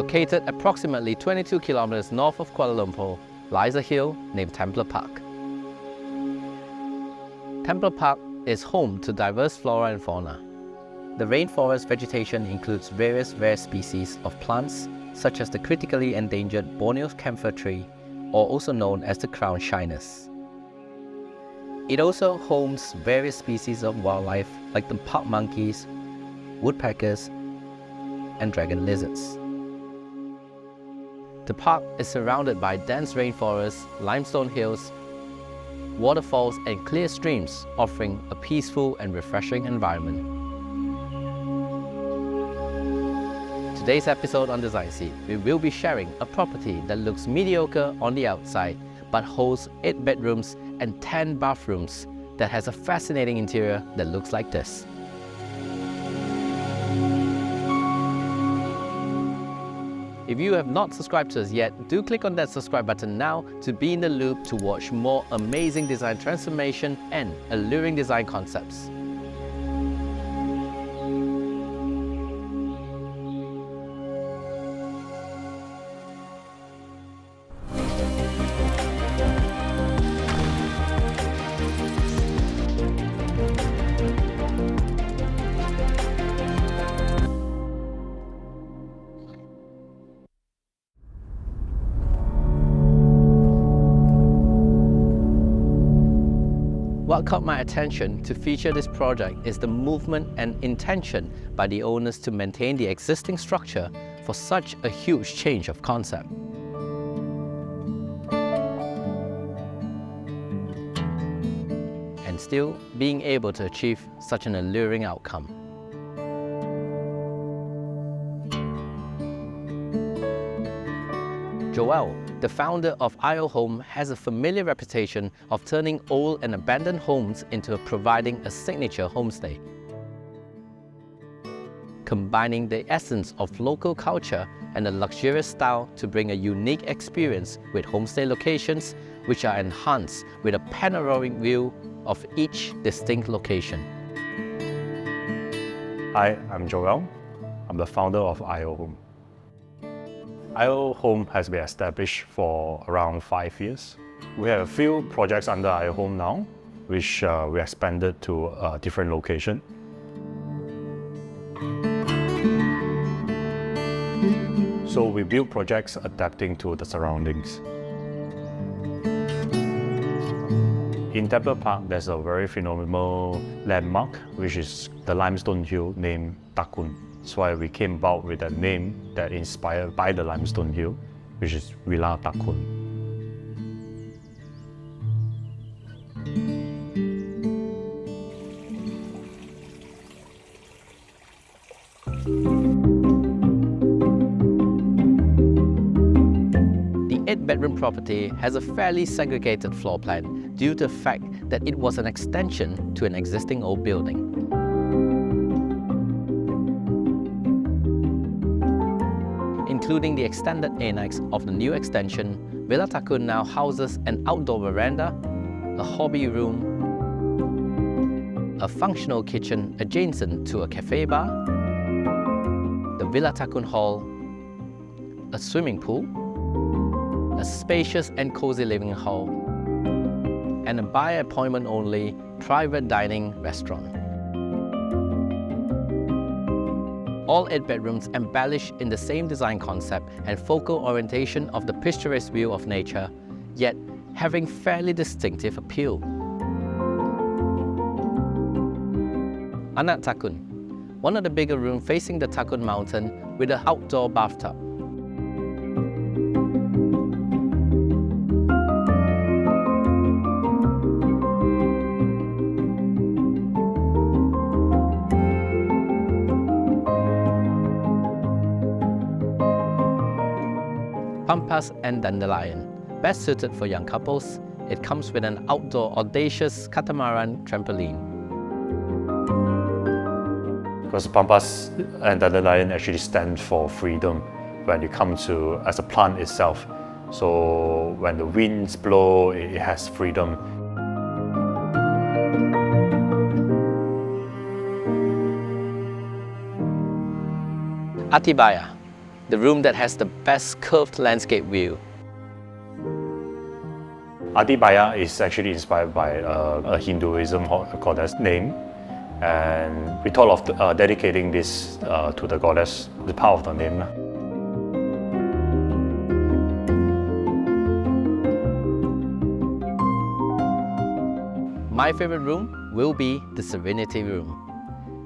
Located approximately 22 kilometers north of Kuala Lumpur lies a hill named Templar Park. Templar Park is home to diverse flora and fauna. The rainforest vegetation includes various rare species of plants such as the critically endangered Borneo camphor tree, or also known as the crown shyness. It also homes various species of wildlife like the park monkeys, woodpeckers, and dragon lizards. The park is surrounded by dense rainforests, limestone hills, waterfalls, and clear streams, offering a peaceful and refreshing environment. Today's episode on Design Seed, we will be sharing a property that looks mediocre on the outside but holds 8 bedrooms and 10 bathrooms that has a fascinating interior that looks like this. If you have not subscribed to us yet, do click on that subscribe button now to be in the loop to watch more amazing design transformation and alluring design concepts. What caught my attention to feature this project is the movement and intention by the owners to maintain the existing structure for such a huge change of concept. And still being able to achieve such an alluring outcome. Joel, the founder of IO Home, has a familiar reputation of turning old and abandoned homes into providing a signature homestay. Combining the essence of local culture and a luxurious style to bring a unique experience with homestay locations which are enhanced with a panoramic view of each distinct location. Hi, I'm Joel. I'm the founder of IO Home. IO Home has been established for around 5 years. We have a few projects under IO Home now, which we expanded to a different location. So we build projects adapting to the surroundings. In Templar Park, there's a very phenomenal landmark, which is the limestone hill named Takun. That's why we came about with a name that inspired by the limestone hill, which is Villa Takun. The 8-bedroom property has a fairly segregated floor plan due to the fact that it was an extension to an existing old building. Including the extended annex of the new extension, Villa Takun now houses an outdoor veranda, a hobby room, a functional kitchen adjacent to a cafe bar, the Villa Takun Hall, a swimming pool, a spacious and cozy living hall, and a by appointment only private dining restaurant. All 8 bedrooms embellished in the same design concept and focal orientation of the picturesque view of nature, yet having fairly distinctive appeal. Anak Takun, one of the bigger rooms facing the Takun mountain with an outdoor bathtub. Pampas and dandelion. Best suited for young couples, it comes with an outdoor audacious catamaran trampoline. Because Pampas and dandelion actually stand for freedom when it comes to as a plant itself. So when the winds blow, it has freedom. Atibaya, the room that has the best curved landscape view. Adibaya is actually inspired by a Hinduism goddess name, and we thought of dedicating this to the goddess, the power of the name. My favorite room will be the Serenity Room.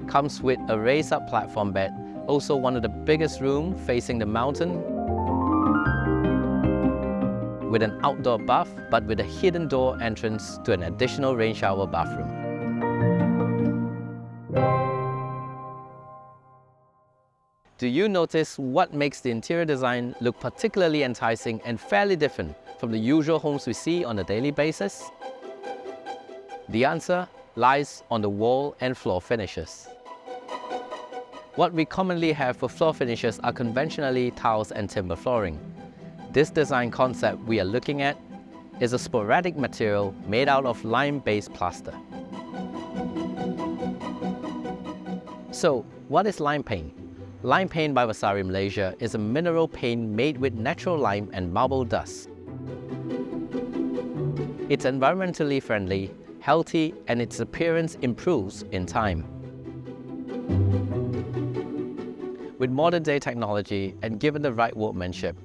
Comes with a raised up platform bed, also one of the biggest rooms facing the mountain, with an outdoor bath, but with a hidden door entrance to an additional rain shower bathroom. Do you notice what makes the interior design look particularly enticing and fairly different from the usual homes we see on a daily basis? The answer lies on the wall and floor finishes. What we commonly have for floor finishes are conventionally tiles and timber flooring. This design concept we are looking at is a sporadic material made out of lime-based plaster. So, what is lime paint? Lime paint by Vasari, Malaysia is a mineral paint made with natural lime and marble dust. It's environmentally friendly, healthy, and its appearance improves in time. With modern day technology and given the right workmanship,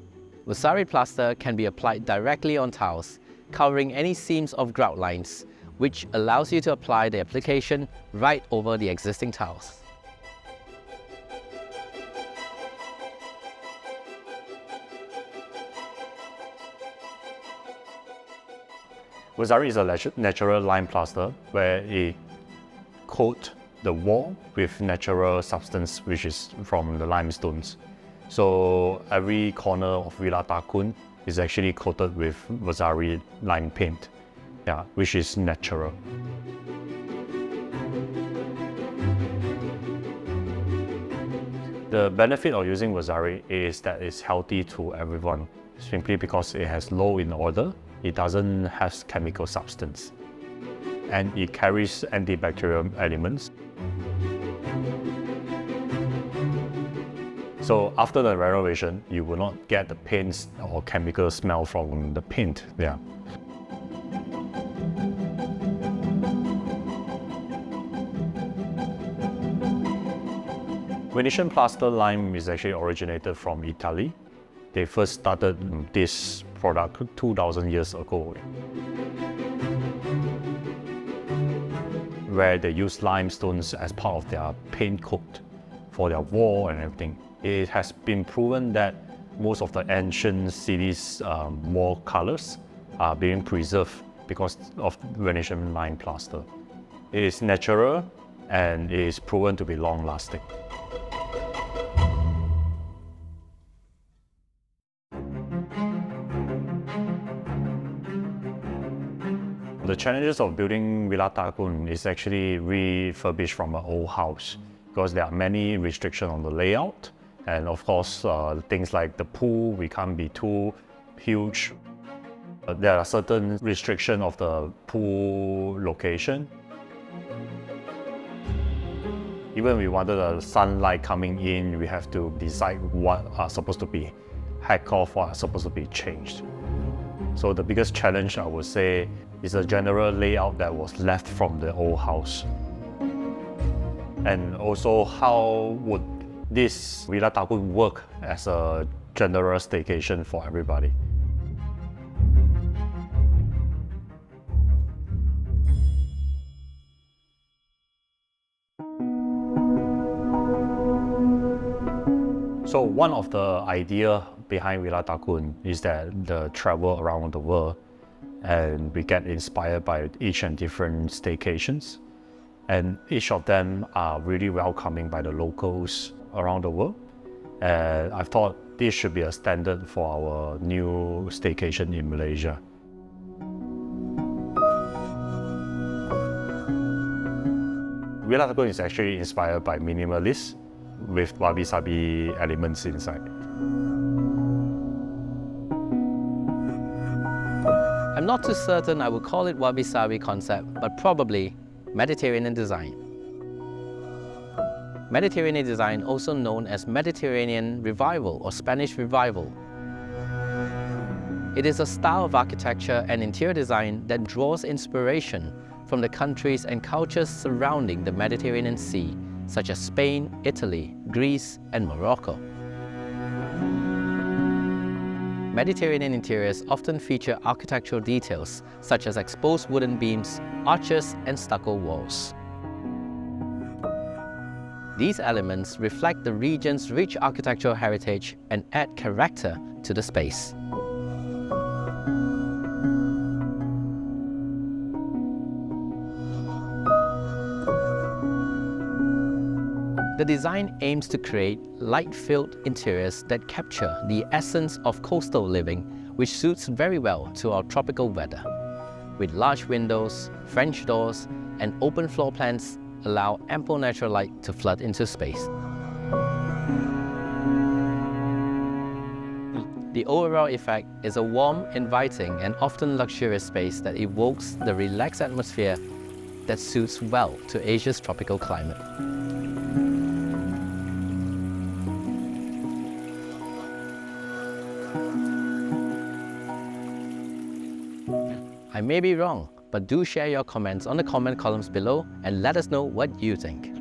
Vasari plaster can be applied directly on tiles, covering any seams of grout lines, which allows you to apply the application right over the existing tiles. Vasari is a natural lime plaster where it coats the wall with natural substance, which is from the limestones. So every corner of Villa Takun is actually coated with Vasari lime paint, which is natural. The benefit of using Vasari is that it's healthy to everyone, simply because it has low in odor, it doesn't have chemical substance, and it carries antibacterial elements. So after the renovation, you will not get the paint or chemical smell from the paint. Venetian plaster lime is actually originated from Italy. They first started this product 2,000 years ago, where they use limestones as part of their paint coat for their wall and everything. It has been proven that most of the ancient cities' wall colors are being preserved because of Venetian lime plaster. It is natural and it is proven to be long-lasting. The challenges of building Villa Takun is actually refurbished from an old house, because there are many restrictions on the layout, and of course things like the pool, we can't be too huge. There are certain restrictions of the pool location. Even we wanted the sunlight coming in, we have to decide what are supposed to be hacked off, what are supposed to be changed. So the biggest challenge, I would say, is the general layout that was left from the old house. And also, how would this Villa Takun work as a general staycation for everybody? So one of the idea behind Villa Takun is that the travel around the world, and we get inspired by each and different staycations, and each of them are really welcoming by the locals around the world. And I thought this should be a standard for our new staycation in Malaysia. Villa Takun is actually inspired by minimalist with wabi-sabi elements inside. I'm not too certain I would call it wabi-sabi concept, but probably Mediterranean design. Mediterranean design, also known as Mediterranean Revival or Spanish Revival. It is a style of architecture and interior design that draws inspiration from the countries and cultures surrounding the Mediterranean Sea, such as Spain, Italy, Greece, and Morocco. Mediterranean interiors often feature architectural details such as exposed wooden beams, arches, and stucco walls. These elements reflect the region's rich architectural heritage and add character to the space. The design aims to create light-filled interiors that capture the essence of coastal living, which suits very well to our tropical weather. With large windows, French doors, and open floor plans allow ample natural light to flood into space. The overall effect is a warm, inviting, and often luxurious space that evokes the relaxed atmosphere that suits well to Asia's tropical climate. I may be wrong, but do share your comments on the comment columns below and let us know what you think.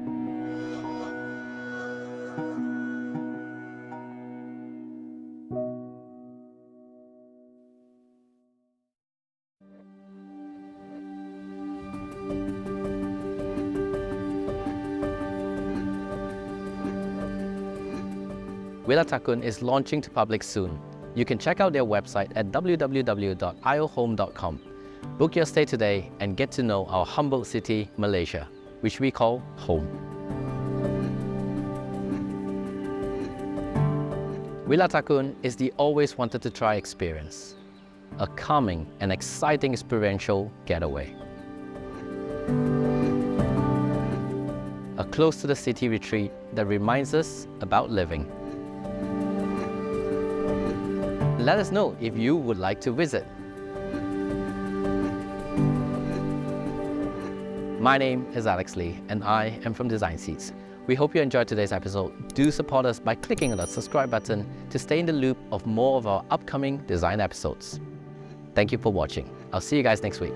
Villa Takun is launching to public soon. You can check out their website at www.iohome.com. Book your stay today and get to know our humble city, Malaysia, which we call home. Villa Takun is the always wanted to try experience, a calming and exciting experiential getaway. A close to the city retreat that reminds us about living. Let us know if you would like to visit. My name is Alex Lee and I am from Design Seeds. We hope you enjoyed today's episode. Do support us by clicking on the subscribe button to stay in the loop of more of our upcoming design episodes. Thank you for watching. I'll see you guys next week.